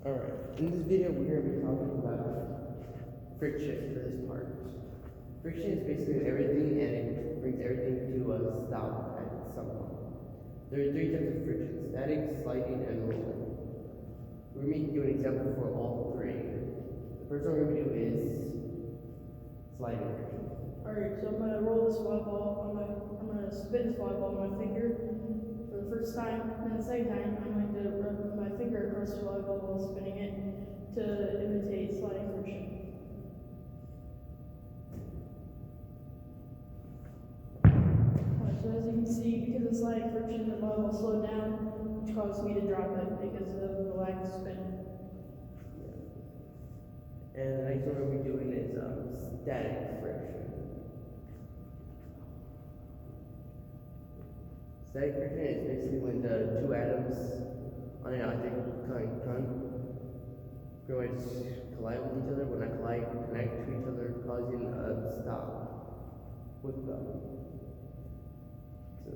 Alright, in this video we're going to be talking about friction for this part. Friction is basically everything and it brings everything to a stop at some point. There are three types of friction: static, sliding, and rolling. We're going to do an example for all three. The first one we're going to do is sliding friction. Alright, so I'm gonna roll this volleyball. I'm gonna spin this volleyball on my finger for the first time, and then the second time I'm going to rub my finger across the volleyball while spinning it to imitate sliding friction. Alright, so as you can see, because of sliding friction, the volleyball slowed down, which caused me to drop it because of the lack of spin. And the next one we'll be doing is static friction. Static friction is basically when the two atoms on an object going to collide with each other. When they collide, connect to each other, causing a stop with them. So